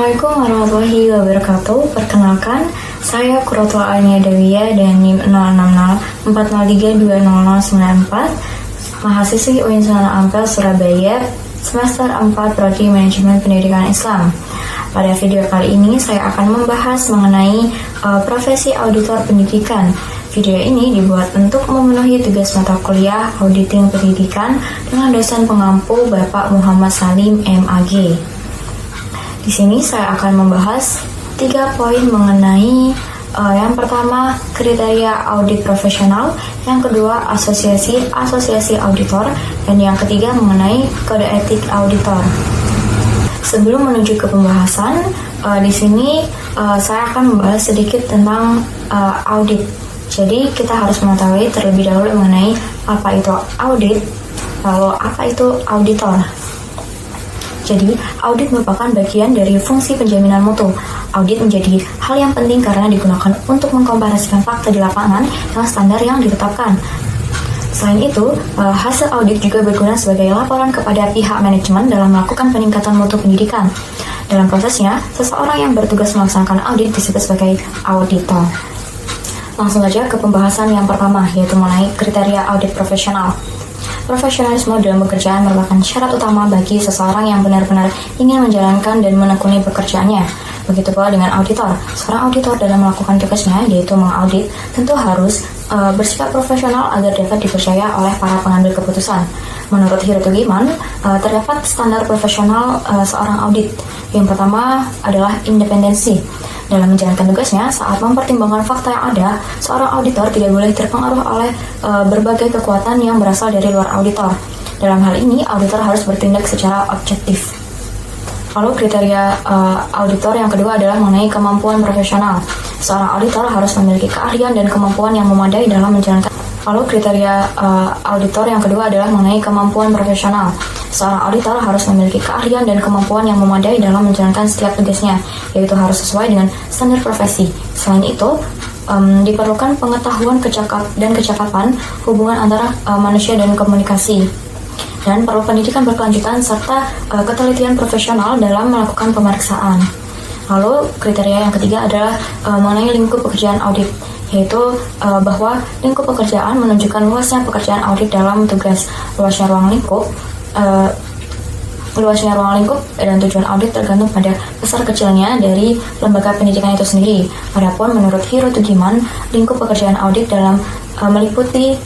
Assalamualaikum warahmatullahi wabarakatuh. Perkenalkan, saya Kurotul Alnia Dawiyah dan NIM 06040320094, mahasiswi UIN Sunan Ampel Surabaya, semester 4 Prodi Manajemen Pendidikan Islam. Pada video kali ini saya akan membahas mengenai profesi auditor pendidikan. Video ini dibuat untuk memenuhi tugas mata kuliah Auditing Pendidikan dengan dosen pengampu Bapak Muhammad Salim MAG. Di sini saya akan membahas 3 poin mengenai yang pertama kriteria audit profesional, yang kedua asosiasi auditor, dan yang ketiga mengenai kode etik auditor. Sebelum menuju ke pembahasan, di sini saya akan membahas sedikit tentang audit. Jadi kita harus mengetahui terlebih dahulu mengenai apa itu audit, lalu apa itu auditor. Jadi, audit merupakan bagian dari fungsi penjaminan mutu. Audit menjadi hal yang penting karena digunakan untuk mengkomparasikan fakta di lapangan dengan standar yang ditetapkan. Selain itu, hasil audit juga berguna sebagai laporan kepada pihak manajemen dalam melakukan peningkatan mutu pendidikan. Dalam prosesnya, seseorang yang bertugas melaksanakan audit disebut sebagai auditor. Langsung saja ke pembahasan yang pertama, yaitu mengenai kriteria audit profesional. Profesionalisme dalam pekerjaan merupakan syarat utama bagi seseorang yang benar-benar ingin menjalankan dan menekuni pekerjaannya. Begitu pula dengan auditor. Seorang auditor dalam melakukan tugasnya, yaitu mengaudit, tentu harus bersikap profesional agar dapat dipercaya oleh para pengambil keputusan. Menurut Hirotugiman, terdapat standar profesional seorang audit. Yang pertama adalah independensi. Dalam menjalankan tugasnya, saat mempertimbangkan fakta yang ada, seorang auditor tidak boleh terpengaruh oleh berbagai kekuatan yang berasal dari luar auditor. Dalam hal ini, auditor harus bertindak secara objektif. Lalu kriteria auditor yang kedua adalah mengenai kemampuan profesional. Seorang auditor harus memiliki keahlian dan kemampuan yang memadai dalam menjalankan. Lalu kriteria auditor yang kedua adalah mengenai kemampuan profesional. Seorang auditor harus memiliki keahlian dan kemampuan yang memadai dalam menjalankan setiap tugasnya, yaitu harus sesuai dengan standar profesi. Selain itu, diperlukan pengetahuan dan kecakapan hubungan antara manusia dan komunikasi. Dan perlu pendidikan berkelanjutan serta ketelitian profesional dalam melakukan pemeriksaan. Lalu kriteria yang ketiga adalah mengenai lingkup pekerjaan audit, yaitu bahwa lingkup pekerjaan menunjukkan luasnya pekerjaan audit dalam tugas. Luasnya ruang lingkup dan tujuan audit tergantung pada besar kecilnya dari lembaga pendidikan itu sendiri. Adapun menurut Hirotugiman, lingkup pekerjaan audit dalam meliputi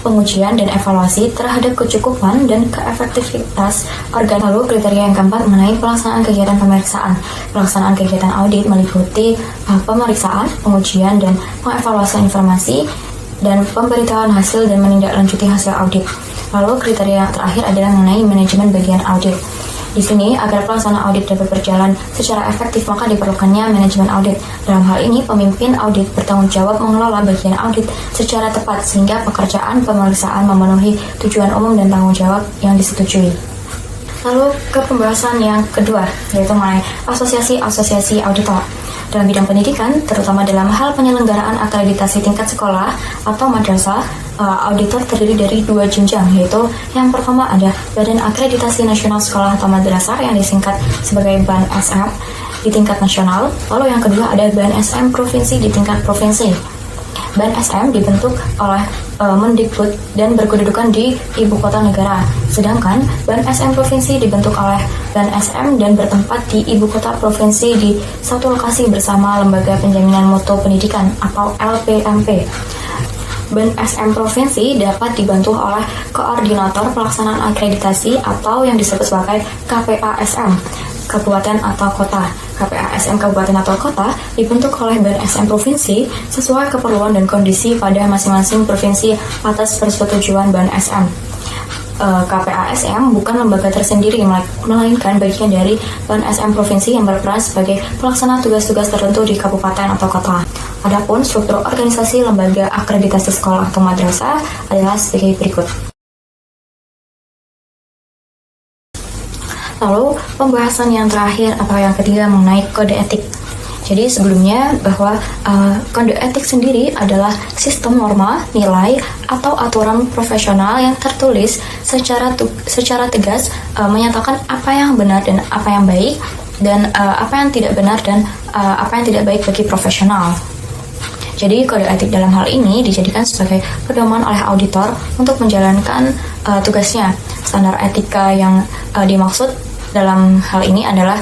pengujian dan evaluasi terhadap kecukupan dan keefektivitas organ. Lalu kriteria yang keempat mengenai pelaksanaan kegiatan pemeriksaan. Pelaksanaan kegiatan audit meliputi pemeriksaan, pengujian, dan pengevaluasian informasi, dan pemberitahuan hasil dan menindaklanjuti hasil audit. Lalu kriteria yang terakhir adalah mengenai manajemen bagian audit. Di sini, agar pelaksanaan audit dapat berjalan secara efektif, maka diperlukannya manajemen audit. Dalam hal ini, pemimpin audit bertanggung jawab mengelola bagian audit secara tepat sehingga pekerjaan pemeriksaan memenuhi tujuan umum dan tanggung jawab yang disetujui. Lalu ke pembahasan yang kedua, yaitu mengenai asosiasi auditor. Dalam bidang pendidikan, terutama dalam hal penyelenggaraan akreditasi tingkat sekolah atau madrasah, auditor terdiri dari 2 jenjang, yaitu yang pertama ada Badan Akreditasi Nasional Sekolah atau Madrasah yang disingkat sebagai BANSM di tingkat nasional, lalu yang kedua ada BANSM Provinsi di tingkat provinsi. BANSM dibentuk oleh Mendikbud dan berkedudukan di ibu kota negara, sedangkan BANSM Provinsi dibentuk oleh BANSM dan bertempat di ibu kota provinsi di satu lokasi bersama Lembaga Penjaminan Mutu Pendidikan atau LPMP. BANSM Provinsi dapat dibantu oleh Koordinator Pelaksanaan Akreditasi atau yang disebut sebagai KPASM, Kabupaten atau Kota. KPASM Kabupaten atau Kota dibentuk oleh BANSM Provinsi sesuai keperluan dan kondisi pada masing-masing provinsi atas persetujuan BANSM. KPASM bukan lembaga tersendiri, melainkan bagian dari BANSM Provinsi yang berperan sebagai pelaksana tugas-tugas tertentu di kabupaten atau kota. Adapun struktur organisasi lembaga akreditasi sekolah atau madrasah adalah sebagai berikut. Lalu pembahasan yang terakhir atau yang ketiga mengenai kode etik. Jadi sebelumnya bahwa kode etik sendiri adalah sistem norma, nilai, atau aturan profesional yang tertulis secara tegas menyatakan apa yang benar dan apa yang baik, dan apa yang tidak benar dan apa yang tidak baik bagi profesional. Jadi kode etik dalam hal ini dijadikan sebagai pedoman oleh auditor untuk menjalankan tugasnya. Standar etika yang dimaksud dalam hal ini adalah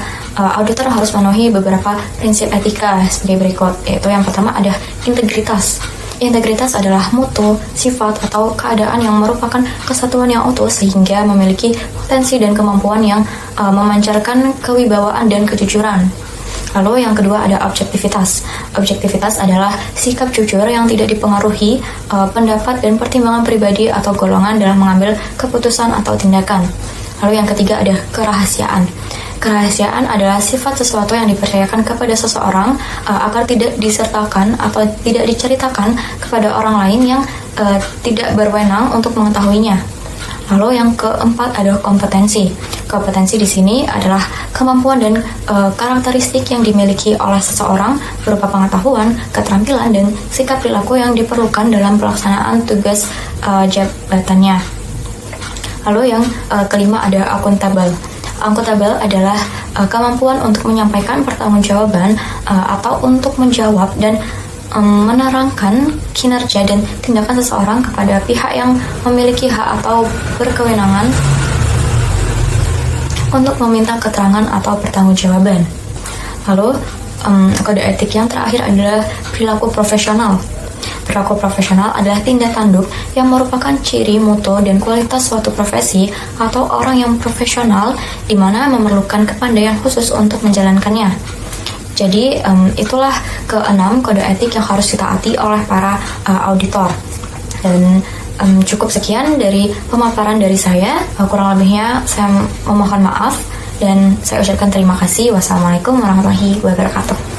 auditor harus memenuhi beberapa prinsip etika sebagai berikut, yaitu yang pertama ada integritas. Integritas adalah mutu, sifat, atau keadaan yang merupakan kesatuan yang utuh sehingga memiliki potensi dan kemampuan yang memancarkan kewibawaan dan kejujuran. Lalu yang kedua ada objektivitas. Objektivitas adalah sikap jujur yang tidak dipengaruhi pendapat dan pertimbangan pribadi atau golongan dalam mengambil keputusan atau tindakan. Lalu yang ketiga ada kerahasiaan. Kerahasiaan adalah sifat sesuatu yang dipercayakan kepada seseorang agar tidak disertakan atau tidak diceritakan kepada orang lain yang tidak berwenang untuk mengetahuinya. Lalu yang keempat ada kompetensi. Kompetensi di sini adalah kemampuan dan karakteristik yang dimiliki oleh seseorang berupa pengetahuan, keterampilan, dan sikap perilaku yang diperlukan dalam pelaksanaan tugas jabatannya. Lalu yang kelima ada akuntabel. Akuntabel adalah kemampuan untuk menyampaikan pertanggungjawaban atau untuk menjawab dan menerangkan kinerja dan tindakan seseorang kepada pihak yang memiliki hak atau berkewenangan untuk meminta keterangan atau pertanggungjawaban. Lalu kode etik yang terakhir adalah perilaku profesional. Perilaku profesional adalah tindak tanduk yang merupakan ciri mutu dan kualitas suatu profesi atau orang yang profesional di mana memerlukan kepandaian khusus untuk menjalankannya. Jadi itulah keenam kode etik yang harus ditaati oleh para auditor. Dan cukup sekian dari pemaparan dari saya. Kurang lebihnya saya memohon maaf dan saya ucapkan terima kasih. Wassalamualaikum warahmatullahi wabarakatuh.